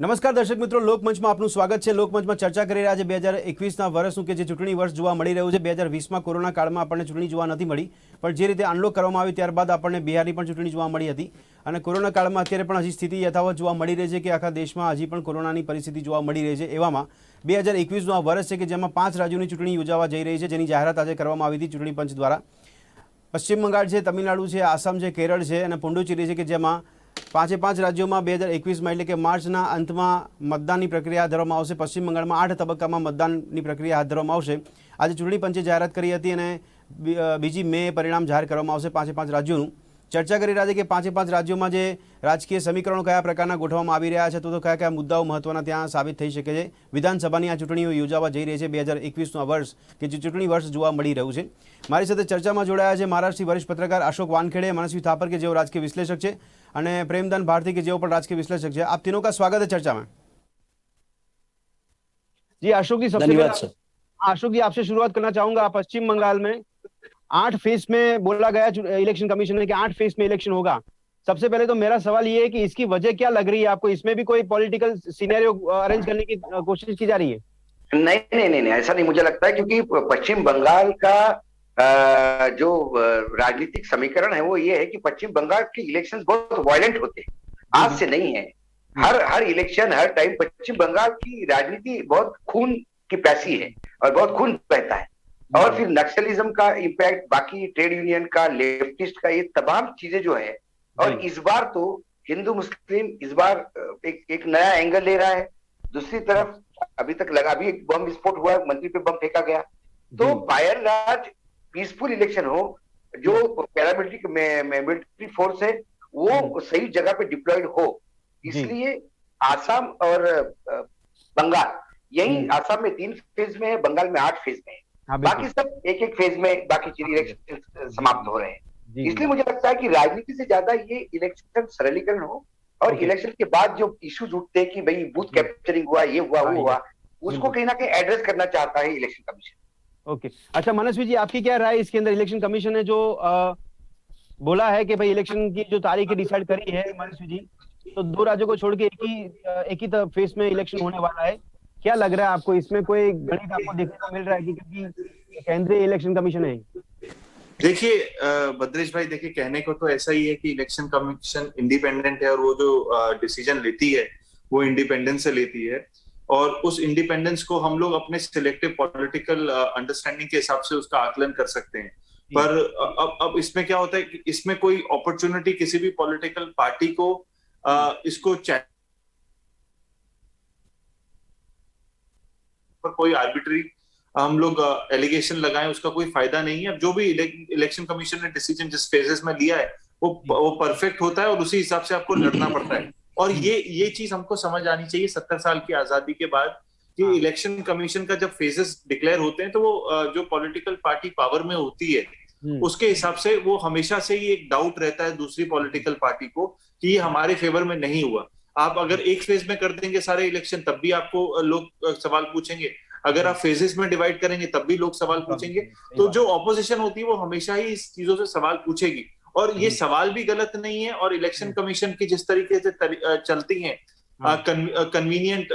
નમસ્કાર દર્શક મિત્રો, લોકમંચમાં આપનું સ્વાગત છે। લોકમંચમાં ચર્ચા કરી રહ્યા છે 2021ના વર્ષનું કે જે ચૂંટણી વર્ષ જોવા મળી રહ્યું છે। 2020માં કોરોના કાળમાં આપણને ચૂંટણી જોવા નથી મળી, પણ જે રીતે અનલોક કરવામાં આવી ત્યારબાદ આપણને બિહારની પણ ચૂંટણી જોવા મળી હતી અને કોરોના કાળમાં અત્યારે પણ હજી સ્થિતિ યથાવત જોવા મળી રહી છે કે આખા દેશમાં હજી પણ કોરોનાની પરિસ્થિતિ જોવા મળી રહી છે। એવામાં 2021નું આ વર્ષ છે કે જેમાં 5 રાજ્યોની ચૂંટણી યોજાવા જઈ રહી છે, જેની જાહેરાત આજે કરવામાં આવી હતી ચૂંટણી પંચ દ્વારા। પશ્ચિમ બંગાળ છે, તમિલનાડુ છે, આસામ છે, કેરળ છે અને પુડુચેરી છે કે જેમાં 5 રાજ્યોમાં 2021માં એટલે કે માર્ચના અંતમાં મતદાનની પ્રક્રિયા હાથ ધરવામાં આવશે। પશ્ચિમ બંગાળમાં 8 તબક્કામાં મતદાનની પ્રક્રિયા હાથ ધરવામાં આવશે। આજે ચૂંટણી પંચે જાહેરાત કરી હતી અને બીજી મે પરિણામ જાહેર કરવામાં આવશે 5 રાજ્યોનું। ચર્ચા કરી રહ્યા છે કે 5 રાજ્યોમાં જે રાજકીય સમીકરણો કયા પ્રકારના ગોઠવવામાં આવી રહ્યા છે, તો કયા કયા મુદ્દાઓ મહત્વના ત્યાં સાબિત થઈ શકે છે। વિધાનસભાની આ ચૂંટણીઓ યોજાવા જઈ રહી છે 2021નું આ વર્ષ કે જે ચૂંટણી વર્ષ જોવા મળી રહ્યું છે। મારી સાથે ચર્ચામાં જોડાયા છે મહારાષ્ટ્રથી વરિષ્ઠ પત્રકાર અશોક વાનखेड़े, મનસ્વી થાપર કે જેઓ રાજકીય વિશ્લેષક છે અને प्रेमदान भारती के जो पर राजकीय विश्लेषक है। आप तीनों का स्वागत है चर्चा में। जी अशोक जी, सबसे पहले अशोक जी आपसे शुरुआत करना चाहूंगा। पश्चिम बंगाल में 8 फेज में बोला गया इलेक्शन कमीशन ने कि 8 फेज में इलेक्शन होगा। सबसे पहले तो मेरा सवाल ये है कि इसकी वजह क्या लग रही है आपको? इसमें भी कोई पॉलिटिकल सिनेरियो अरेंज करने की कोशिश की जा रही है? नहीं नहीं नहीं नहीं, ऐसा नहीं मुझे लगता है, क्योंकि पश्चिम बंगाल का जो राजनीतिक समीकरण है वो ये है कि पश्चिम बंगाल के इलेक्शंस बहुत वायलेंट होते हैं, आज से नहीं है। हर इलेक्शन हर टाइम पश्चिम बंगाल की राजनीति बहुत खून की प्यासी है और बहुत खून बहता है। और फिर नक्सलिज्म का इम्पैक्ट, बाकी ट्रेड यूनियन का, लेफ्टिस्ट का, ये तमाम चीजें जो है। और इस बार तो हिंदू मुस्लिम इस बार एक नया एंगल ले रहा है। दूसरी तरफ अभी तक लगा, अभी एक बम विस्फोट हुआ, मंत्री पे बम फेंका गया। तो by and large peaceful election हो, जो मिलिट्री फोर्स है वो सही जगह पे डिप्लॉयड हो, इसलिए आसाम और बंगाल, यही आसाम में 3 फेज में है, बंगाल में 8 फेज में है। बाकी सब एक फेज में बाकी इलेक्शन समाप्त हो रहे हैं। इसलिए मुझे लगता है कि राजनीति से ज्यादा ये इलेक्शन सरलीकरण हो और इलेक्शन के बाद जो इश्यूज उठते हैं कि भाई बूथ कैप्चरिंग हुआ, ये हुआ, वो हुआ, उसको कहीं ना कहीं एड्रेस करना चाहता है इलेक्शन कमीशन। ओके अच्छा, मनस्वी जी आपकी क्या राय इसके अंदर? इलेक्शन कमीशन ने जो बोला है कि भाई इलेक्शन की जो तारीख डिसाइड करी है मनस्वी जी, तो 2 राज्यों को छोड़ के एक ही फेज में इलेक्शन होने वाला है। क्या लग रहा है आपको, इसमें कोई गणित आपको देखने को मिल रहा है कि क्योंकि केंद्रीय इलेक्शन कमीशन है? देखिए भद्रेश भाई, देखिए कहने को तो ऐसा ही है कि इलेक्शन कमीशन इंडिपेंडेंट है और वो जो डिसीजन लेती है वो इंडिपेंडेंस से लेती है, और उस इंडिपेंडेंस को हम लोग अपने सिलेक्टिव पॉलिटिकल अंडरस्टैंडिंग के हिसाब से उसका आकलन कर सकते हैं। पर अब इसमें क्या होता है कि इसमें कोई अपॉर्चुनिटी किसी भी पॉलिटिकल पार्टी को इसको पर कोई आर्बिट्री हम लोग एलिगेशन लगाएं, उसका कोई फायदा नहीं है। अब जो भी इलेक्शन कमीशन ने डिसीजन जिस फेजेस में लिया है वो परफेक्ट होता है और उसी हिसाब से आपको लड़ना पड़ता है। और ये चीज हमको समझ आनी चाहिए 70 साल की आजादी के बाद कि इलेक्शन कमीशन का जब फेजेस डिक्लेयर होते हैं तो वो जो पॉलिटिकल पार्टी पावर में होती है उसके हिसाब से वो हमेशा से ही एक डाउट रहता है दूसरी पॉलिटिकल पार्टी को कि ये हमारे फेवर में नहीं हुआ। आप अगर एक फेज में कर देंगे सारे इलेक्शन तब भी आपको लोग सवाल पूछेंगे, अगर आप फेजेस में डिवाइड करेंगे तब भी लोग सवाल पूछेंगे। तो जो ऑपोजिशन होती है वो हमेशा ही इस चीजों से सवाल पूछेगी, और ये सवाल भी गलत नहीं है। और इलेक्शन कमीशन की जिस तरीके से चलती हैं कन्वीनियंट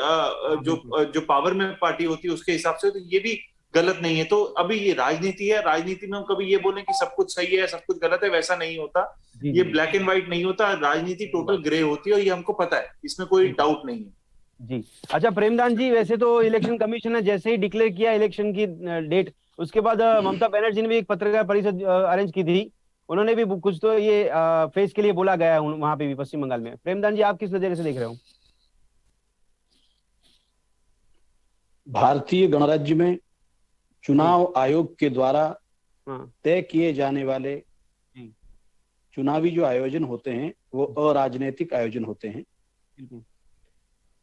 जो पावर में पार्टी होती है उसके हिसाब से, तो ये भी गलत नहीं है। तो अभी ये राजनीति है, राजनीति में हम कभी ये बोलें कि सब कुछ सही है सब कुछ गलत है, वैसा नहीं होता। ये ब्लैक एंड व्हाइट नहीं होता, राजनीति टोटल ग्रे होती है और ये हमको पता है, इसमें कोई डाउट नहीं है। जी अच्छा, प्रेमदान जी, वैसे तो इलेक्शन कमीशन ने जैसे ही डिक्लेयर किया इलेक्शन की डेट, उसके बाद ममता बनर्जी ने भी एक पत्रकार परिषद अरेंज की थी। उन्होंने भी कुछ तो ये फेज के लिए बोला गया है वहां पे भी पश्चिम बंगाल में। प्रेमदान जी, आप किस नजरिए से देख रहे हो? भारतीय गणराज्य में चुनाव आयोग के द्वारा तय किए जाने वाले चुनावी जो आयोजन होते हैं वो अराजनीतिक आयोजन होते हैं।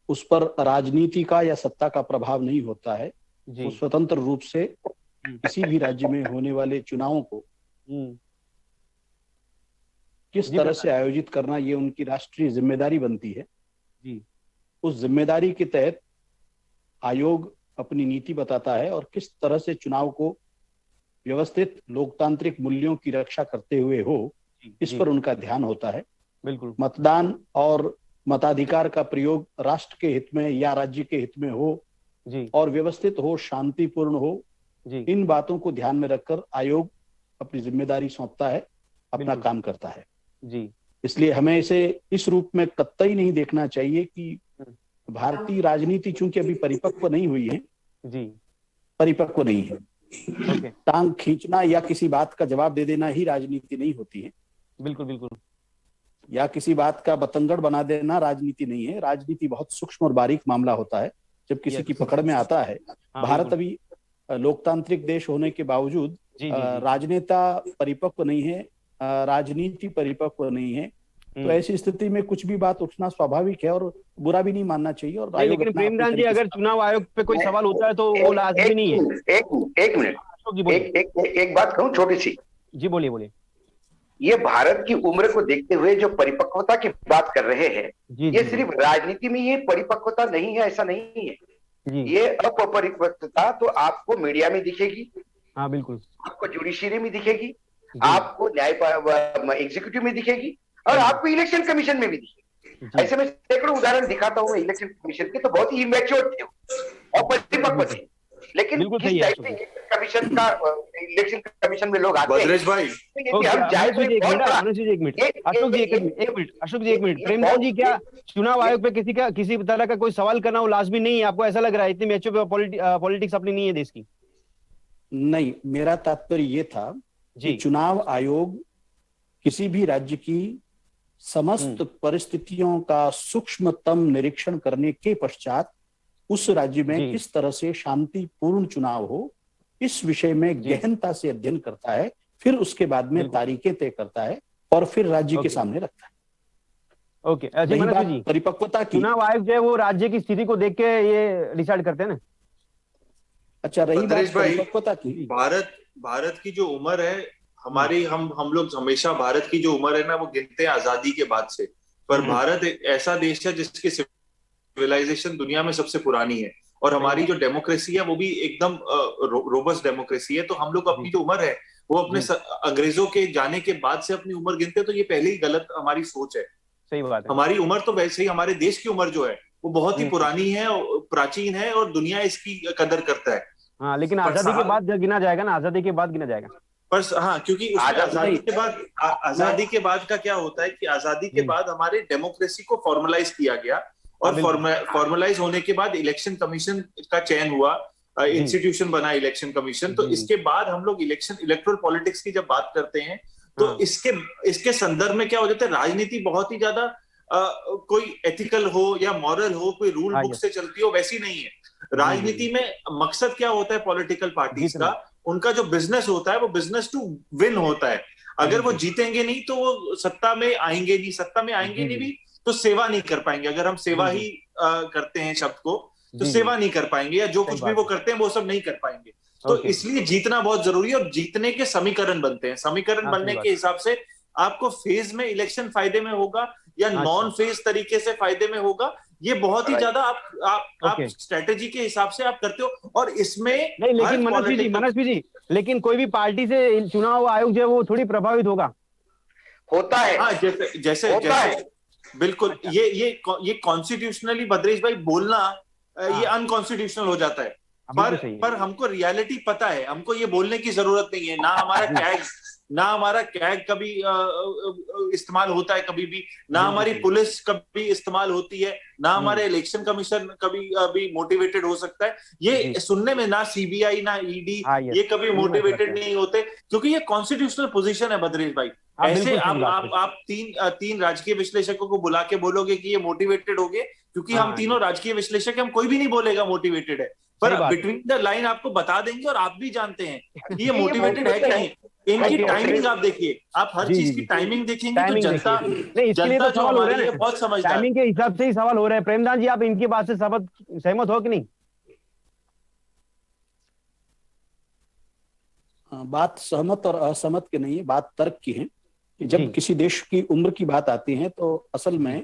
उस पर राजनीति का या सत्ता का प्रभाव नहीं होता है। वो स्वतंत्र रूप से किसी भी राज्य में होने वाले चुनावों को किस तरह से आयोजित करना ये उनकी राष्ट्रीय जिम्मेदारी बनती है। उस जिम्मेदारी के तहत आयोग अपनी नीति बताता है और किस तरह से चुनाव को व्यवस्थित लोकतांत्रिक मूल्यों की रक्षा करते हुए हो, इस पर उनका ध्यान होता है। बिल्कुल। मतदान और मताधिकार का प्रयोग राष्ट्र के हित में या राज्य के हित में हो जी और व्यवस्थित हो, शांतिपूर्ण हो, जी इन बातों को ध्यान में रखकर आयोग अपनी जिम्मेदारी सौंपता है, अपना बिल्कुल। काम करता है। जी इसलिए हमें इसे इस रूप में कतई नहीं देखना चाहिए कि भारतीय राजनीति चूंकि अभी परिपक्व नहीं हुई है, जी परिपक्व नहीं है। ओके टांग खींचना या किसी बात का जवाब दे देना ही राजनीति नहीं होती है, बिल्कुल बिल्कुल या किसी बात का बतंगड़ बना देना राजनीति नहीं है। राजनीति बहुत सूक्ष्म और बारीक मामला होता है जब किसी Yes. की पकड़ में आता है। हाँ, भारत बिल्कुल। अभी लोकतांत्रिक देश होने के बावजूद जी जी जी राजनेता परिपक्व नहीं है, राजनीति परिपक्व नहीं है। तो ऐसी स्थिति में कुछ भी बात उठना स्वाभाविक है और बुरा भी नहीं मानना चाहिए। और नहीं, आयोग लेकिन अपना प्रेमदान अपने जी, तरीके अगर से- चुनाव आयोग पे कोई सवाल होता है तो वो लाजमी नहीं है। एक मिनट, अशोक जी बोलिए। एक बात कहूं छोटी सी। जी बोलिए बोलिए। ये भारत की उम्र को देखते हुए जो परिपक्वता की बात कर रहे हैं, जी ये जी सिर्फ राजनीति में ये परिपक्वता नहीं है, ऐसा नहीं है। जी ये अपरिपक्वता तो आपको मीडिया में दिखेगी, हाँ बिल्कुल आपको जुडिशरी में दिखेगी, जी आपको न्याय एग्जीक्यूटिव में दिखेगी और आपको इलेक्शन कमीशन में भी दिखेगी। जी ऐसे में सैकड़ों उदाहरण दिखाता हूँ मैं इलेक्शन कमीशन के, तो बहुत ही इमेच्योर थे और परिपक्व थे। लेकिन बिल्कुल किस सही है, टाइप से इलेक्शन कमीशन में लोग आते हैं, भद्रेश भाई, तो यदि ओके हम जाए मनोज तो जी एक एक बहुत मिनट, बड़ा मनोज जी एक मिनट, एक- अशोक जी एक- एक मिनट, अशोक जी एक मिनट। एक प्रेमदान जी, क्या बहुत- चुनाव आयोग पे किसी तरह का कोई सवाल करना वो लाजमी नहीं है? आपको ऐसा लग रहा है इतनी मैच्योर पॉलिटिक्स अपनी नहीं है देश की? नहीं, मेरा तात्पर्य ये था कि जी चुनाव आयोग किसी भी राज्य की समस्त परिस्थितियों का सूक्ष्मतम निरीक्षण करने के पश्चात उस राज्य में जी। किस तरह से शांतिपूर्ण चुनाव हो, इस विषय में जी। गहनता से अध्ययन करता है, फिर उसके बाद में बिल्कुल। तारीखें तय करता है और फिर राज्य के ओके। सामने रखता है। ओके जी रही मनोज बात जी, परिपक्वता की, चुनाव आयोग जो है वो राज्य की स्थिति को देख के ये डिसाइड करते हैं ना? अच्छा रही बात भद्रेश भाई, परिपक्वता की, भारत की जो उम्र है हमारी, हम लोग हमेशा भारत की जो उम्र है ना वो गिनते हैं आजादी के बाद से। पर भारत एक ऐसा देश है जिसकी सिविलाइजेशन दुनिया में सबसे पुरानी है और हमारी जो डेमोक्रेसी है वो भी एकदम रोबस्ट डेमोक्रेसी है। तो हम लोग अपनी जो उम्र है वो अपने अंग्रेजों के जाने के बाद से अपनी उम्र गिनते हैं, तो ये पहले ही गलत हमारी सोच है। सही बात है। हमारी उम्र तो वैसे ही, हमारे देश की उम्र जो है वो बहुत ही पुरानी है, प्राचीन है और दुनिया इसकी कदर करता है। हाँ, लेकिन आजादी के बाद गिना जाएगा ना, आजादी के बाद गिना जाएगा। पर हाँ, क्योंकि आजादी के बाद का क्या होता है कि आजादी के बाद हमारे डेमोक्रेसी को फॉर्मलाइज किया गया और फॉर्मलाइज होने के बाद इलेक्शन कमीशन का चयन हुआ, इंस्टीट्यूशन बना इलेक्शन कमीशन। तो इसके बाद हम लोग इलेक्टोरल पॉलिटिक्स की जब बात करते हैं तो इसके संदर्भ में क्या हो जाता है, राजनीति बहुत ही ज्यादा कोई एथिकल हो या मॉरल हो, कोई रूल बुक से चलती हो, वैसी नहीं है। राजनीति में मकसद क्या होता है पॉलिटिकल पार्टीज का, उनका जो बिजनेस होता है वो बिजनेस टू विन होता है। अगर वो जीतेंगे नहीं तो वो सत्ता में आएंगे नहीं भी तो सेवा नहीं कर पाएंगे। अगर हम सेवा ही करते हैं शब्द को, तो सेवा नहीं कर पाएंगे, या जो कुछ भी वो करते हैं वो सब नहीं कर पाएंगे। तो इसलिए जीतना बहुत जरूरी है और जीतने के समीकरण बनते हैं। समीकरण बनने के हिसाब से आपको फेज में इलेक्शन फायदे में होगा या नॉन फेज तरीके से फायदे में होगा, ये बहुत ही ज्यादा आप स्ट्रेटेजी के हिसाब से आप करते हो। और इसमें नहीं, लेकिन मनोज जी, लेकिन कोई भी पार्टी से चुनाव आयोग जो है वो थोड़ी प्रभावित होता है। हाँ, जैसे बिल्कुल, ये कॉन्स्टिट्यूशनली भद्रेश भाई बोलना ये अनकॉन्स्टिट्यूशनल हो जाता है। पर हमको रियलिटी पता है, हमको ये बोलने की जरूरत नहीं है। ना हमारा कैग कभी इस्तेमाल होता है कभी भी, ना हमारी पुलिस कभी इस्तेमाल होती है, ना हमारे इलेक्शन कमीशन कभी मोटिवेटेड हो सकता है। ये सुनने में ना सीबीआई ना ईडी ये कभी मोटिवेटेड नहीं होते, क्योंकि ये कॉन्स्टिट्यूशनल पोजीशन है भद्रेश भाई। ऐसे आप तीन राजकीय विश्लेषकों को बुला के बोलोगे कि ये मोटिवेटेड हो गए, क्योंकि हम तीनों राजकीय विश्लेषक, हम कोई भी नहीं बोलेगा मोटिवेटेड है, पर बिटवीन द लाइन आपको बता देंगे और आप भी जानते हैं कि ये मोटिवेटेड है कि नहीं। इनकी टाइमिंग आप देखिए, आप हर चीज की टाइमिंग देखेंगे तो जनता जो हमारी है बहुत समझदार। टाइमिंग के हिसाब से ही सवाल हो रहे हैं। प्रेमदान जी, आप इनकी बात से सहमत हो कि नहीं? बात सहमत और असहमत की नहीं है, बात तर्क की है कि जब किसी देश की उम्र की बात आती है तो असल में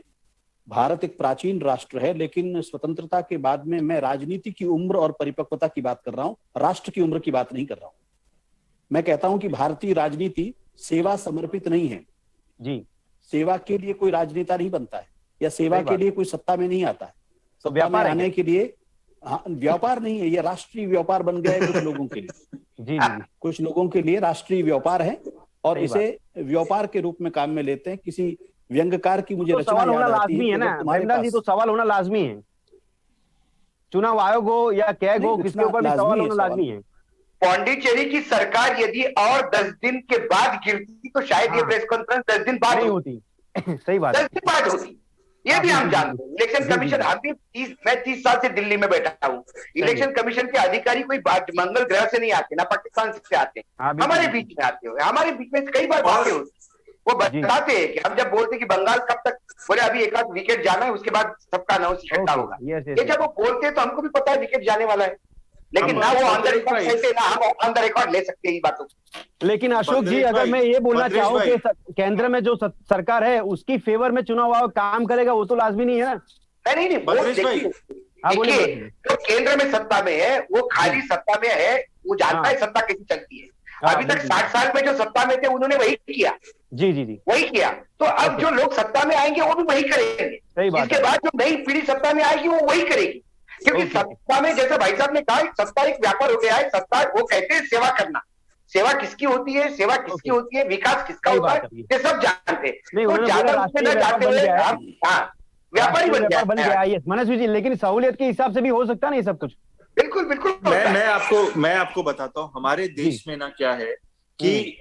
भारत एक प्राचीन राष्ट्र है, लेकिन स्वतंत्रता के बाद में मैं राजनीति की उम्र और परिपक्वता की बात कर रहा हूं, राष्ट्र की उम्र की बात नहीं कर रहा हूं। मैं कहता हूं कि भारतीय राजनीति सेवा समर्पित नहीं है जी। सेवा के लिए कोई राजनेता नहीं बनता है, या सेवा सही के बात। लिए कोई सत्ता में नहीं आता है। तो सत्ता में व्यापार है आने के लिए, हाँ, व्यापार नहीं है, ये राष्ट्रीय व्यापार बन गया है कुछ लोगों के लिए। जी जी जी, कुछ लोगों के लिए राष्ट्रीय व्यापार है और सही इसे व्यापार के रूप में काम में लेते हैं। किसी व्यंग्यकार की मुझे तो रचना सवाल होना याद आती है लाजमी कि है ना अगर तुम्हारे प्रेमदास जी, पास, तो सवाल होना लाजमी है। चुनाव आयोग हो या कैग हो, नहीं, किसके उठना ऊपर भी लाजमी सवाल है होना सवाल। लाजमी है। पौंडीचेरी की सरकार यदि और 10 दिन के बाद गिरती तो शायद ये हाँ, प्रेस कॉन्फ्रेंस 10 दिन बाद नहीं होती। होती। सही बात 10 है। दिन बाद होती, ये हाँ भी हम बिल्कुल जानते बिल्कुल। हैं। इलेक्शन जी जी कमीशन, जी, हम भी मैं 30 साल से दिल्ली में बैठा हूँ। सही है। इलेक्शन कमीशन के अधिकारी कोई मंगल ग्रह से नहीं आते, ना पाकिस्तान से आते हैं, हाँ बिल्कुल हमारे बिल्कुल। बीच में आते हुए, हमारे बीच में कई बार और बातें होती। वो जी, बताते हैं कि हम जब बोलते कि बंगाल कब तक, बोले अभी एक आध विकेट जाना है, उसके बाद सबका अनाउंस इकट्ठा ओके, होगा। यस ये यस जब वो बोलते हैं तो हमको भी पता है विकेट जाने वाला है, लेकिन हम ना वो ऑन द भद्रेश रिकॉर्ड भाई, कहते, ना हम ऑन द रिकॉर्ड ले सकते हैं ये बातों को। लेकिन अशोक जी, भद्रेश अगर भाई, मैं ये बोलना भद्रेश चाहूँ भाई, कि केंद्र में जो सरकार है उसकी फेवर में चुनाव आयोग काम करेगा, वो तो लाजमी नहीं है ना। नहीं नहीं, वो भद्रेश भाई, देखिए, हाँ बोलिए देखिए, बोलिए। जो केंद्र में सत्ता में है वो जी, खाली सत्ता में है, वो जानता हाँ है सत्ता कैसी चलती है। हाँ अभी तक बिल्कुल 60 साल में जो सत्ता में थे उन्होंने वही किया, जी जी जी, वही किया। तो अब ओके, जो लोग सत्ता में आएंगे वो भी वही करेंगे। सही बात इसके है। बाद जो नई पीढ़ी सत्ता में आएगी वो वही करेगी, क्योंकि ओके ओके, सत्ता में, जैसे भाई साहब ने कहा, सत्ता एक व्यापार हो गया है। सत्ता, वो कहते हैं सेवा करना। सेवा किसकी होती है, सेवा किसकी ओके, होती है, विकास किसका सही होता है, बात है ये। ये सब जानते हैं। नहीं, तो उन्होंने बोला ज्यादा उसमें राष्ट्रीय न व्यापार जाते बन हुए गया है, हम, हाँ, व्यापारी राष्ट्रीय बन व्यापार बन गया गया है। है, यस मनस्वी जी, लेकिन सहूलियत के हिसाब से भी हो सकता है ना ये सब कुछ। बिल्कुल बिल्कुल होता है। मैं आपको बताता हूँ, हमारे जी, देश में ना क्या है कि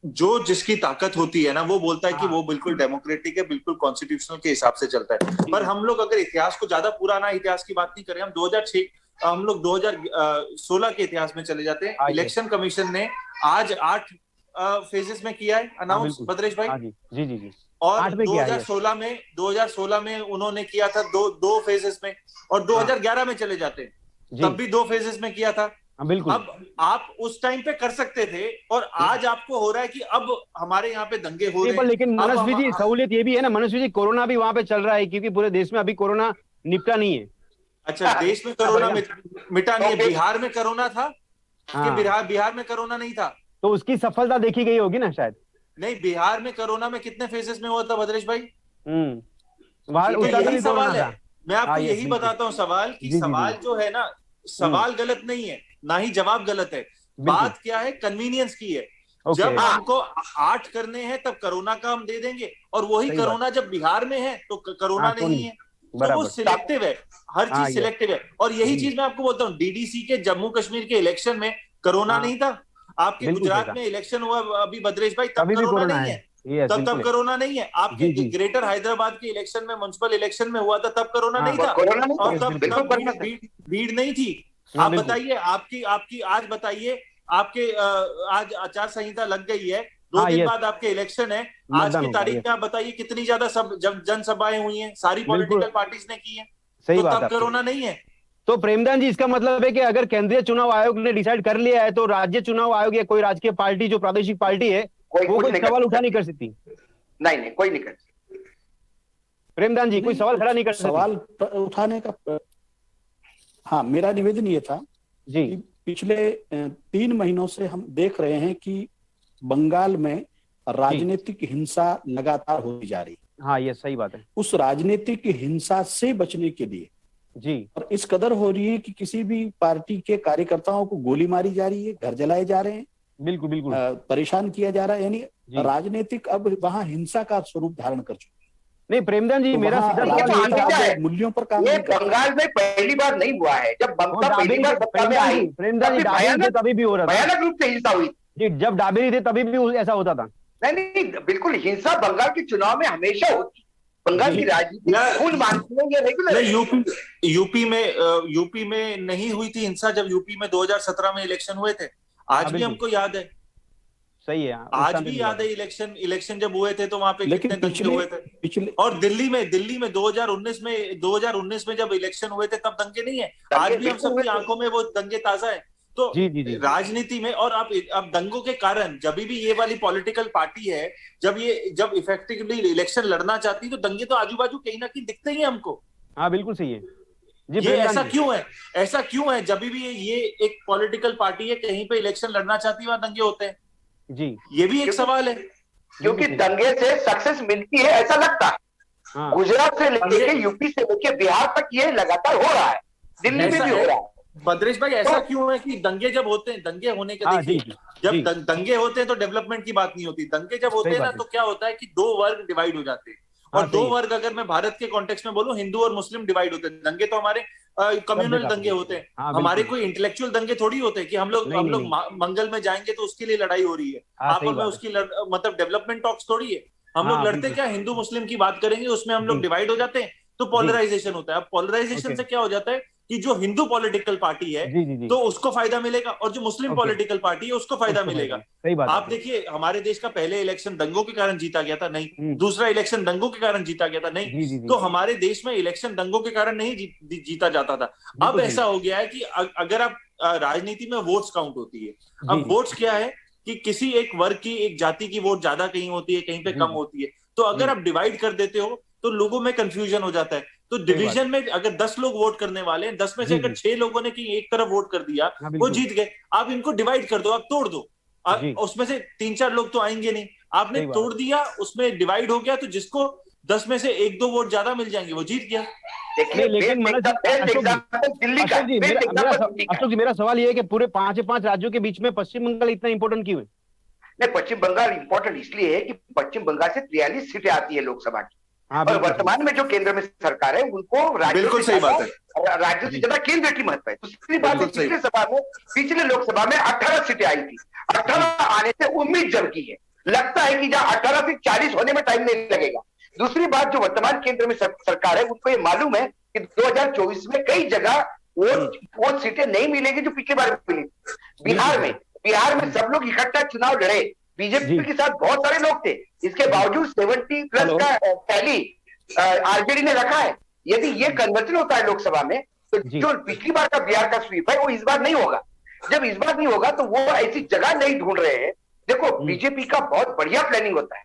जो जिसकी ताकत होती है ना, वो बोलता है कि हाँ, वो बिल्कुल डेमोक्रेटिक है, बिल्कुल कॉन्स्टिट्यूशनल के हिसाब से चलता है। जी पर जी, हम लोग अगर इतिहास को, ज्यादा पुराना इतिहास की बात नहीं करें, हम 2006, हम लोग 2016 के इतिहास में चले जाते हैं। हाँ यस, इलेक्शन कमीशन ने आज 8 फेजेस में किया है हाँ अनाउंस, बिल्कुल, भद्रेश भाई। हाँ जी जी जी जी, और 8 में किया है, यस 2016 में उन्होंने किया था दो फेजेस में, और हाँ 2011 में चले जाते हैं, जी, तब भी 2 फेजेस में किया था। हाँ बिल्कुल। अब आप उस टाइम पे कर सकते थे, और आज आपको हो रहा है कि अब हमारे यहाँ पे दंगे हो नहीं, रहे पर हैं। लेकिन अब मनस्वी जी, सहूलियत ये भी है ना मनस्वी जी, कोरोना भी वहां पे चल रहा है, क्योंकि पूरे देश में अभी कोरोना निपटा नहीं है। अच्छा, देश में कोरोना मिटा नहीं है। बिहार में कोरोना था कि हाँ, बिहार में कोरोना नहीं था? तो उसकी सफलता देखी गई होगी ना शायद। नहीं, बिहार में कोरोना में कितने फेजेस में हुआ था भद्रेश भाई? वहां तो उस टाइम यही भी कोरोना सवाल है। था। मैं आपको हाँ यस यही बिल्कुल, बताता हूँ सवाल, कि जी जी जी, सवाल जो है ना, सवाल गलत नहीं है, ना ही जवाब गलत है। बिल्कुल, बात क्या है, कन्वीनियंस की है। ओके, जब हमको 8 करने हैं तब कोरोना का हम दे देंगे, और वही सही बात, कोरोना जब बिहार में है तो कोरोना हाँ तो नहीं नहीं, है। तो वो बराबर, सिलेक्टिव है, हर हाँ चीज यस, सिलेक्टिव है। और यही जी, चीज मैं आपको बोलता हूँ, डीडीसी के जम्मू कश्मीर के इलेक्शन में कोरोना हाँ नहीं था। आपके बिल्कुल सही गुजरात कहा, में इलेक्शन हुआ अभी भद्रेश भाई, तब तभी भी कोरोना कोरोना नहीं है, है। यस तब बिल्कुल है, कोरोना नहीं है। आपके जी जी, ग्रेटर हैदराबाद के इलेक्शन में, म्युनिसिपल इलेक्शन में हुआ था, तब कोरोना हाँ नहीं था। कोरोना नहीं था, और यस तब बिल्कुल, बिल्कुल तब कोरोना था। भीड़ नहीं थी। हाँ आप बिल्कुल, बताइए, आपकी आपकी आज बताइए, आपके आज आचार संहिता लग गई है, 2 हाँ दिन यस, बाद आपके इलेक्शन है। आज मतदान की होगा, तारीख यस में आप बताइए कितनी ज्यादा सब जनसभाएं हुई हैं, सारी बिल्कुल, पॉलिटिकल पार्टीज ने की हैं। सही तो बात है तब आपकी। कोरोना नहीं है। तो प्रेमदान जी, इसका मतलब है कि अगर केंद्रीय चुनाव आयोग ने डिसाइड कर लिया है, तो राज्य चुनाव आयोग या कोई राजकीय पार्टी जो प्रादेशिक पार्टी है कोई वो कुछ कोई नहीं सवाल कर उठा नहीं सकती, कर सकती। नहीं नहीं, कोई नहीं कर सकती। प्रेमदान जी, कोई नहीं, सवाल खड़ा नहीं कर सकती। सवाल उठाने का, हाँ, मेरा निवेदन ये था जी कि पिछले 3 महीनों से हम देख रहे हैं कि बंगाल में जी, राजनीतिक हिंसा लगातार होती जा रही है। हाँ ये सही बात है, उस राजनीतिक हिंसा से बचने के लिए, जी और इस कदर हो रही है कि किसी भी पार्टी के कार्यकर्ताओं को गोली मारी जा रही है, घर जलाए जा रहे हैं, बिल्कुल बिल्कुल, परेशान किया जा रहा है, यानी जी राजनीतिक अब वहां हिंसा का स्वरूप धारण कर चुकी नहीं प्रेमदान जी, है। तो मेरा वहां सीधा ये सवाल तो यही था। हमेशा है, राजनीतिक मूल्यों पर काम ये नहीं करता। बंगाल में पहली बार नहीं हुआ है। जब वो ममता पहली डाबेरी थे बार सत्ता में आई प्रेमदान तब जी, भी डाबेरी थे भयानक, तभी भी हो रहा था। भयानक रूप से हिंसा हुई। जी, जब डाबेरी थे तभी भी ऐसा होता था। नहीं नहीं, बिल्कुल हिंसा बंगाल के चुनाव में हमेशा होती है। बंगाल जी की राजनीति खून मानती है, ये रेगुलर है। यूपी में नहीं हुई थी हिंसा, जब यूपी में 2017 में इलेक्शन हुए थे। आज हाँ भी बिल्कुल, हमको याद है, सही है, उस आज टाइम पे भी भी याद हुआ है, इलेक्शन जब हुए थे तो वहां पे लेकिन कितने दंगे हुए थे। पिछले और दिल्ली में 2019 में जब इलेक्शन हुए थे, तब दंगे नहीं है। आज दंगे भी हम बिल्कुल हुए सबकी थे। आंखों में वो दंगे ताजा है। तो जी जी जी, राजनीति में, और अब दंगों के कारण, जब भी ये वाली पॉलिटिकल पार्टी है, जब इफेक्टिवली इलेक्शन लड़ना चाहती है, तो दंगे तो आजू बाजू कहीं ना कहीं दिखते ही हैं हमको। हाँ बिल्कुल सही है, जी ये प्रेमदान ऐसा जी, क्यों है? ऐसा क्यों है, जब भी ये एक पॉलिटिकल पार्टी है, कहीं पे इलेक्शन लड़ना चाहती है, वहां दंगे होते हैं। जी ये भी एक क्योंकि सवाल है। क्योंकि बिल्कुल सही, दंगे से सक्सेस मिलती है ऐसा लगता है। हाँ। गुजरात से लेके यूपी से लेके बिहार तक ये लगातार हो रहा है, दिल्ली में भी हो रहा है। भद्रेश भाई ऐसा क्यों है कि दंगे जब होते हैं, दंगे होने के देखिए, जब दंगे होते हैं तो डेवलपमेंट की बात नहीं होती, दंगे जब होते हैं ना तो क्या होता है कि दो वर्ग डिवाइड हो जाते हैं, और दो वर्ग, अगर मैं भारत के कॉन्टेक्स्ट में बोलूं, हिंदू और मुस्लिम डिवाइड होते हैं। दंगे तो हमारे कम्युनल दंगे होते हैं, हमारे कोई इंटेलेक्चुअल दंगे थोड़ी होते हैं कि हम लोग मंगल में जाएंगे तो उसके लिए लड़ाई हो रही है, आप और मैं उसकी मतलब डेवलपमेंट टॉक्स थोड़ी है। हम लोग लड़ते क्या, हिंदू मुस्लिम की बात करेंगे उसमें हम लोग डिवाइड हो जाते हैं, तो पोलराइजेशन होता है। अब पोलराइजेशन से क्या हो जाता है कि जो हिंदू पॉलिटिकल पार्टी है तो उसको फायदा मिलेगा, और जो मुस्लिम पॉलिटिकल पार्टी है उसको फायदा मिलेगा। आप देखिए, हमारे देश का पहले इलेक्शन दंगों के कारण जीता गया था, नहीं। दूसरा इलेक्शन दंगों के कारण जीता गया था, नहीं। तो हमारे देश में इलेक्शन दंगों के कारण नहीं जीता जाता था। अब ऐसा हो गया है कि अगर आप राजनीति में वोट्स काउंट होती है, अब वोट्स क्या है कि किसी एक वर्ग की, एक जाति की वोट ज्यादा कहीं होती है, कहीं पे कम होती है, तो अगर आप डिवाइड कर देते हो तो लोगों में कंफ्यूजन हो जाता है। तो डिवीजन में अगर 10 लोग वोट करने वाले हैं, 10 में से अगर 6 लोगों ने कहीं एक तरफ वोट कर दिया, वो जीत गए। आप इनको डिवाइड कर दो, आप तोड़ दो, उसमें से 3-4 लोग तो आएंगे नहीं, आपने तोड़ दिया, उसमें डिवाइड हो गया, तो जिसको 10 में से 1-2 वोट ज्यादा मिल जाएंगे वो जीत गया। लेकिन अशोक जी, मेरा सवाल ये है कि पूरे 5 राज्यों के बीच में पश्चिम बंगाल इतना इंपॉर्टेंट क्यों है? नहीं, पश्चिम बंगाल इंपॉर्टेंट इसलिए है कि पश्चिम बंगाल से 43 सीटें आती है लोकसभा की, और वर्तमान में जो केंद्र में सरकार है उनको बिल्कुल सही बात है, राज्यों से ज्यादा केंद्र की महत्व है। दूसरी बात, पिछले लोकसभा में 18 सीटें आई थी, 18 आने से उम्मीद जमती है, लगता है कि जहां 18 से 40 होने में टाइम नहीं लगेगा। दूसरी बात, जो वर्तमान केंद्र में सरकार है उनको ये मालूम है कि 2024 में कई जगह वो सीटें नहीं मिलेगी जो पिछली बार मिली। बिहार में सब लोग इकट्ठा चुनाव लड़े, बीजेपी के साथ बहुत सारे लोग थे, इसके बावजूद 70+ का टैली आरजेडी ने रखा है। यदि ये कन्वर्जन होता है लोकसभा में, तो जो पिछली बार का बिहार का स्वीप है वो इस बार नहीं होगा। जब इस बार नहीं होगा तो वो ऐसी जगह नहीं ढूंढ रहे हैं। देखो, बीजेपी का बहुत बढ़िया प्लानिंग होता है,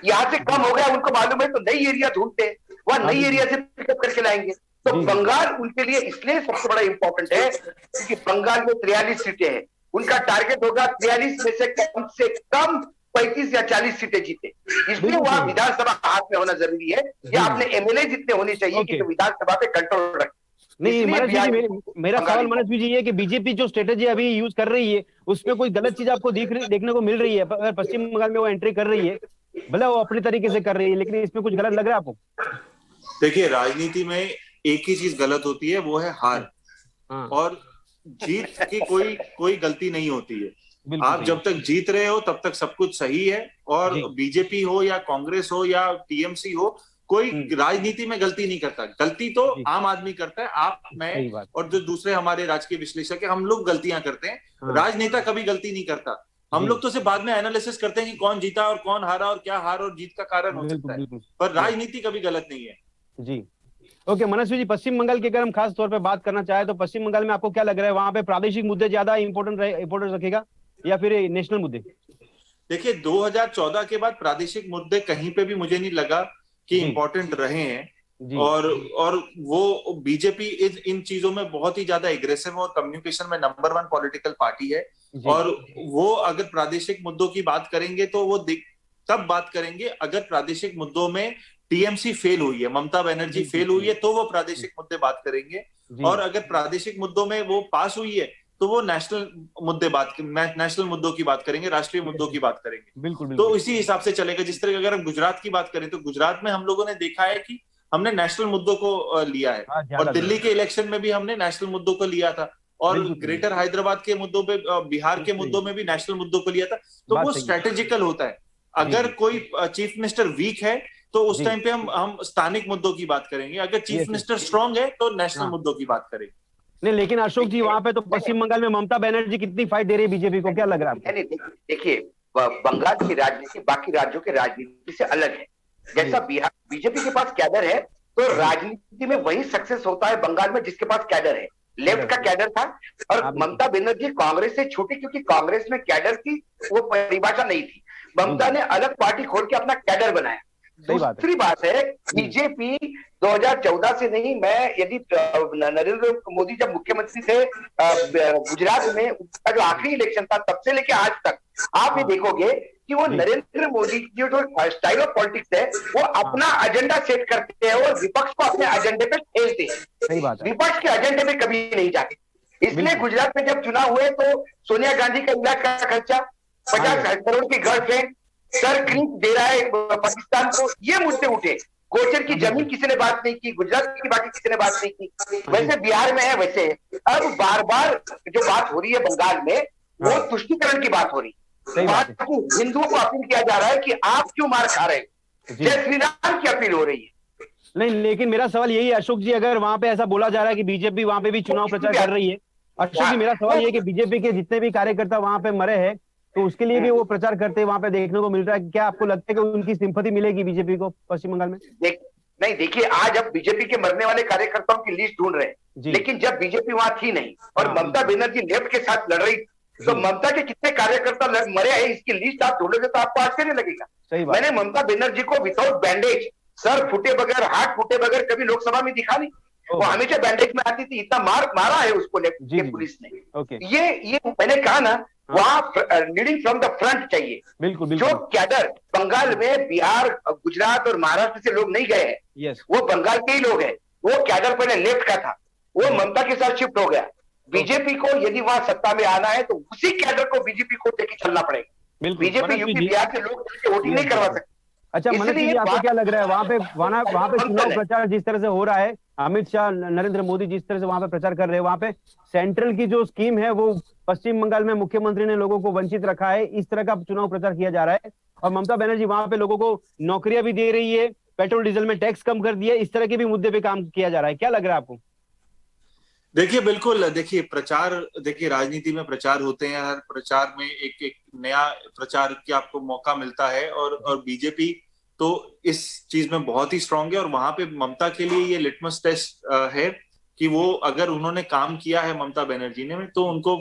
यहाँ से कम हो गया उनको मालूम है तो नई एरिया ढूंढते हैं, वह नई एरिया से पिकअप करके लाएंगे। तो बंगाल उनके लिए इसलिए सबसे बड़ा इंपॉर्टेंट है क्योंकि बंगाल में 43 सीटें हैं, उनका टारगेट होगा 43 में से कम 35 या 40 सीटें जीते, इसलिए वहां विधानसभा हाथ में होना जरूरी है, या अपने एमएलए जितने होने चाहिए कि जो विधानसभा पे कंट्रोल रखे। नहीं मनोज जी, मेरा सवाल मनोज जी है कि बीजेपी जो स्ट्रेटेजी अभी यूज कर रही है उसमें कोई गलत चीज आपको देखने को मिल रही है? अगर पश्चिम बंगाल में वो एंट्री कर रही है, भले वो अपने तरीके से कर रही है, लेकिन इसमें कुछ गलत लग रहा है आपको? देखिए, राजनीति में एक ही चीज गलत होती है, वो है हार, और जीत की कोई गलती नहीं होती है। आप जब तक जीत रहे हो तब तक सब कुछ सही है, और बीजेपी हो या कांग्रेस हो या टीएमसी हो, कोई राजनीति में गलती नहीं करता। गलती तो आम आदमी करता है, आप, मैं और जो दूसरे हमारे राजकीय विश्लेषक है, हम लोग गलतियां करते हैं। राजनेता कभी गलती नहीं करता। हम लोग तो सिर्फ बाद में एनालिसिस करते हैं कि कौन जीता और कौन हारा और क्या हार और जीत का कारण हो सकता है, पर राजनीति कभी गलत नहीं है। जी, ओके मनस्वी जी, पश्चिम बंगाल की अगर हम खास तौर पे बात करना चाहे तो पश्चिम बंगाल में आपको क्या लग रहा है, वहां पे प्रादेशिक मुद्दे ज्यादा इंपोर्टेंट रखेगा या फिर नेशनल मुद्दे? देखिए, 2014 के बाद प्रादेशिक मुद्दे कहीं पे भी मुझे नहीं लगा कि इंपॉर्टेंट रहे हैं, और वो बीजेपी इन चीजों में बहुत ही ज्यादा एग्रेसिव और कम्युनिकेशन में नंबर 1 पॉलिटिकल पार्टी है, और वो अगर प्रादेशिक मुद्दों की बात करेंगे तो वो तब बात करेंगे अगर प्रादेशिक मुद्दों में टीएमसी फेल हुई है, ममता बनर्जी फेल हुई है, तो वो प्रादेशिक मुद्दे बात करेंगे, और अगर प्रादेशिक मुद्दों में वो पास हुई है तो वो नेशनल मुद्दों की बात करेंगे, राष्ट्रीय मुद्दों की बात करेंगे। बिल्कुल। तो इसी हिसाब से चलेगा। जिस तरह अगर हम गुजरात की बात करें तो गुजरात में हम लोगों ने देखा है कि हमने नेशनल मुद्दों को लिया है, और दिल्ली के इलेक्शन में भी हमने नेशनल मुद्दों को लिया था, और ग्रेटर हैदराबाद के मुद्दों पे, बिहार के मुद्दों में भी नेशनल मुद्दों को लिया था। तो वो स्ट्रेटेजिकल होता है। अगर कोई चीफ मिनिस्टर वीक है तो उस टाइम पे हम स्थानिक मुद्दों की बात करेंगे, अगर चीफ मिनिस्टर स्ट्रांग है तो नेशनल मुद्दों की बात करेंगे। नहीं, लेकिन अशोक जी, वहां पे तो पश्चिम बंगाल में ममता बनर्जी कितनी फाइट दे रही है बीजेपी को, क्या लग रहा है आपको? देखिए, बंगाल की राजनीति बाकी राज्यों के राजनीति से अलग है। जैसा बिहार बीजेपी के पास कैडर है, तो राजनीति में वही सक्सेस होता है बंगाल में जिसके पास कैडर है। लेफ्ट का कैडर था, और ममता बनर्जी कांग्रेस से छूटी क्योंकि कांग्रेस में कैडर की वो परिभाषा नहीं थी। ममता ने अलग पार्टी खोल के अपना कैडर बनाया, सही बात है। दूसरी बात है, बीजेपी 2014 से नहीं, मैं यदि नरेंद्र मोदी जब मुख्यमंत्री थे गुजरात में, उनका जो आखिरी इलेक्शन था तब से लेके आज तक आप ये देखोगे कि वो नरेंद्र मोदी की जो स्टाइल ऑफ पॉलिटिक्स है वो अपना एजेंडा सेट करते हैं और विपक्ष को अपने एजेंडे पे ठेलते हैं। सही बात है। विपक्ष के एजेंडे पे कभी नहीं जाते। इसलिए गुजरात में जब चुनाव हुए तो सोनिया गांधी का इलाज का खर्चा, 50 करोड़ की गर्लफ्रेंड, सर क्रीम दे रहा है पाकिस्तान को, ये मुद्दे उठे। गोचर की जमीन किसी ने बात नहीं की, गुजरात की बाकी किसी ने बात नहीं की। वैसे बिहार में है, वैसे अब बार बार जो बात हो रही है बंगाल में, वो तुष्टीकरण की बात हो रही है। हिंदुओं को अपील किया जा रहा है कि आप क्यों मार खा रहे हैं, जय श्री राम की अपील हो रही है। नहीं, लेकिन मेरा सवाल यही है अशोक जी, अगर वहां पे ऐसा बोला जा रहा है कि बीजेपी वहां पे भी चुनाव प्रचार कर रही है, अशोक जी मेरा सवाल ये है कि बीजेपी के जितने भी कार्यकर्ता वहां पे मरे हैं तो उसके लिए भी वो प्रचार करते वहां पे देखने को मिल रहा है। क्या आपको लगता है कि उनकी सिंपैथी मिलेगी बीजेपी को पश्चिम बंगाल में? नहीं, देखिए, आज अब बीजेपी के मरने वाले कार्यकर्ताओं की लिस्ट ढूंढ रहे हैं, लेकिन जब बीजेपी वहां थी नहीं और ममता बनर्जी लेफ्ट के साथ लड़ रही, तो ममता के कितने कार्यकर्ता मरे हैं इसकी लिस्ट आप ढूंढोगे तो आपको आश्चर्य लगेगा। मैंने ममता बनर्जी को विदाउट बैंडेज, सर फूटे बगैर, हाथ फूटे बगैर कभी लोकसभा में दिखा नहीं। वो हमेशा बैंडेज में आती थी, इतना मारा है उसको लेफ्ट के पुलिस ने। ये मैंने कहा ना, वहां लीडिंग फ्रॉम द फ्रंट चाहिए। बिल्कुल। जो कैडर बंगाल में, बिहार, गुजरात और महाराष्ट्र से लोग नहीं गए हैं, वो बंगाल के ही लोग हैं। वो कैडर पहले लेफ्ट का था, वो ममता के साथ शिफ्ट हो गया। बीजेपी को यदि वहां सत्ता में आना है तो उसी कैडर को बीजेपी को लेके चलना पड़ेगा। बीजेपी यूपी बिहार के लोग वोटिंग नहीं करवा सकते। अच्छा मनोज जी, आपको क्या लग रहा है वहां पे चुनाव प्रचार जिस तरह से हो रहा है, अमित शाह, नरेंद्र मोदी जिस तरह से वहां पे प्रचार कर रहे हैं, वहां पे सेंट्रल की जो स्कीम है वो पश्चिम बंगाल में मुख्यमंत्री ने लोगों को वंचित रखा है, इस तरह का चुनाव प्रचार किया जा रहा है, और ममता बनर्जी वहां पे लोगों को नौकरियां भी दे रही है, पेट्रोल डीजल में टैक्स कम कर दिया, इस तरह के भी मुद्दे पे काम किया जा रहा है। क्या लग रहा है आपको? देखिए, बिल्कुल, देखिए प्रचार, देखिए राजनीति में प्रचार होते हैं, हर प्रचार में एक नया प्रचार की आपको मौका मिलता है, और बीजेपी तो इस चीज में बहुत ही स्ट्रांग है। और वहां पे ममता के लिए ये लिटमस टेस्ट है कि वो, अगर उन्होंने काम किया है ममता बनर्जी ने, तो उनको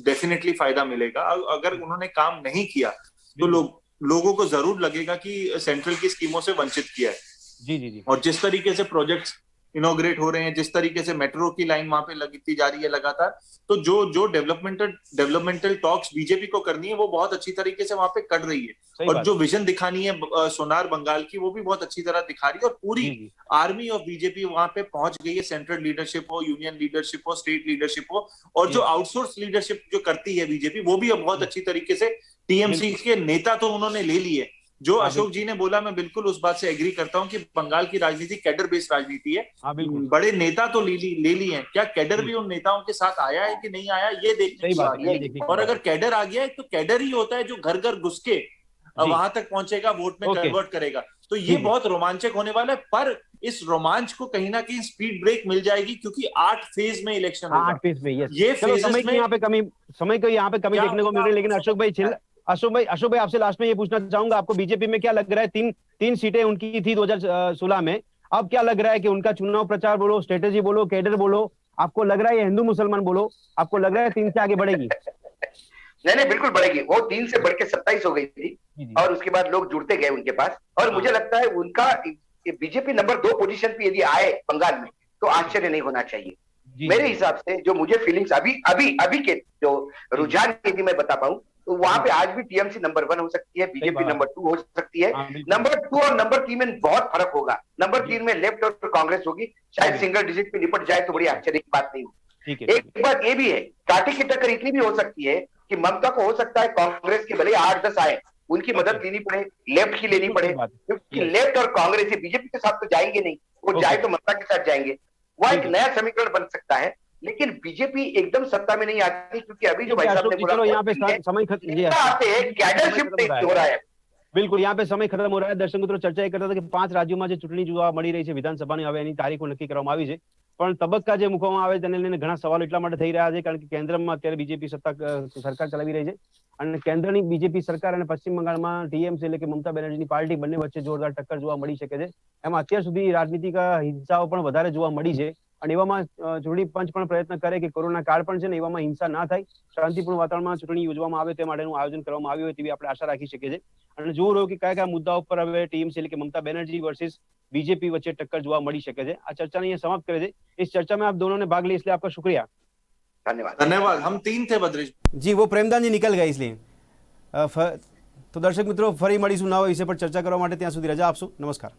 डेफिनेटली फायदा मिलेगा। अगर उन्होंने काम नहीं किया तो लोगों को जरूर लगेगा कि सेंट्रल की स्कीमों से वंचित किया है। जी। और जिस तरीके से प्रोजेक्ट्स इनोग्रेट हो रहे हैं, जिस तरीके से मेट्रो की लाइन वहां पे लगती जा रही है लगातार, तो जो डेवलपमेंटल टॉक्स बीजेपी को करनी है वो बहुत अच्छी तरीके से वहां पे कर रही है। और जो विजन दिखानी है सोनार बंगाल की, वो भी बहुत अच्छी तरह दिखा रही है। और पूरी आर्मी ऑफ बीजेपी वहां पे पहुंच गई है, सेंट्रल लीडरशिप हो, यूनियन लीडरशिप हो, स्टेट लीडरशिप हो, और जो आउटसोर्स लीडरशिप जो करती है बीजेपी, वो भी अब बहुत अच्छी तरीके से, टीएमसी के नेता तो उन्होंने ले लिए। जो अशोक जी ने बोला, मैं बिल्कुल उस बात से एग्री करता हूं कि बंगाल की राजनीति कैडर बेस्ड राजनीति है। बड़े नेता तो ले लिए हैं, क्या कैडर भी उन नेताओं के साथ आया है कि नहीं आया, ये देखने की बात है। और अगर कैडर आ गया है तो कैडर ही होता है जो घर घर घुस के वहां तक पहुंचेगा, वोट में कन्वर्ट करेगा। तो ये बहुत रोमांचक होने वाला है। पर इस रोमांच को कहीं ना कहीं स्पीड ब्रेक मिल जाएगी, क्योंकि 8 फेज में इलेक्शन होगा। 8 फेज में, ये समय की यहाँ पे कमी देखने को मिल रही है। लेकिन अशोक भाई आपसे लास्ट में ये पूछना चाहूंगा, आपको बीजेपी में क्या लग रहा है? तीन सीटें उनकी थी 2016 में, अब क्या लग रहा है कि उनका चुनाव प्रचार बोलो, स्ट्रेटेजी बोलो, कैडर बोलो, आपको लग रहा है, हिंदू मुसलमान बोलो, आपको लग रहा है 3 से आगे बढ़ेगी? नहीं, बिल्कुल बढ़ेगी। वो 3 से बढ़ के 27 हो गई थी, और उसके बाद लोग जुड़ते गए उनके पास। और मुझे लगता है उनका बीजेपी नंबर 2 पोजीशन पे यदि आए बंगाल में तो आश्चर्य नहीं होना चाहिए। मेरे हिसाब से जो मुझे फीलिंग्स अभी के जो रुझान यदि मैं बता पाऊं, तो वहां पे आज भी टीएमसी नंबर 1 हो सकती है, बीजेपी नंबर 2 हो सकती है। नंबर 2 और नंबर 3 में बहुत फर्क होगा। नंबर 3 में लेफ्ट और कांग्रेस होगी, शायद सिंगल डिजिट पे निपट जाए तो बड़ी आश्चर्य की बात नहीं होगी। एक बात ये भी है, कांटे की टक्कर इतनी भी हो सकती है कि ममता को हो सकता है कांग्रेस के भले 8-10 आए, उनकी मदद लेनी पड़े, लेफ्ट की लेनी पड़े, क्योंकि लेफ्ट और कांग्रेस बीजेपी के साथ तो जाएंगे नहीं, वो जाए तो ममता के साथ जाएंगे। वह एक नया समीकरण बन सकता है। लेकिन बीजेपी एकदम सत्ता में नहीं आती, क्योंकि अभी जो भाई साहब ने बोला, यहाँ पे समय आते हैं, कैडर शिफ्ट नहीं हो रहा है। बिल्कुल, यहाँ पे समय खत्म हो रहा है। दर्शक મિત્રો ચર્ચા એ કરતા હતા કે 5 રાજ્યોમાં જે ચૂંટણી જોવા મળી રહી છે વિધાનસભાની, હવે એની તારીખો નક્કી કરવામાં આવી છે, પણ તબક્કા જે મૂકવામાં આવે તેને લઈને ઘણા સવાલો એટલા માટે થઈ રહ્યા છે કારણ કે કેન્દ્રમાં અત્યારે બીજેપી સરકાર ચલાવી રહી છે, અને કેન્દ્રની બીજેપી સરકાર અને પશ્ચિમ બંગાળમાં ટીએમસી એટલે કે મમતા બેનર્જીની પાર્ટી બંને વચ્ચે જોરદાર ટક્કર જોવા મળી શકે છે। એમાં અત્યાર સુધી રાજનીતિક હિંસાઓ પણ વધારે જોવા મળી છે। અને એવામાં ચૂંટણી પંચ પણ પ્રયત્ન કરે કે કોરોના કાળ પણ છે ને એવામાં હિંસા ના થાય, શાંતિપૂર્ણ વાતાવરણમાં ચૂંટણી યોજવામાં આવે તે માટેનું આયોજન કરવામાં આવ્યું હોય તેવી આપણે આશા રાખી શકીએ છીએ. અને જોવું રહ્યું કે કયા કયા મુદ્દાઓ પર હવે ટીએમસી એટલે કે મમતા બેનર્જી વર્સિસ बीजेपी वच्चे टक्कर जोवा मળી શકે છે. આ ચર્ચાને અહીંયા સમાપ્ત કરે છે. इस चर्चा में आप दोनों ने भाग लिया इसलिए आपका शुक्रिया. धन्यवाद. हम 3 थे बद्रीश जी. वो प्रेमदान जी निकल गए इसलिए तो दर्शक मित्रों फरी મળીશું નવા વિષય પર ચર્ચા કરવા માટે. ત્યાં સુધી રજા આપશો. નમસ્કાર.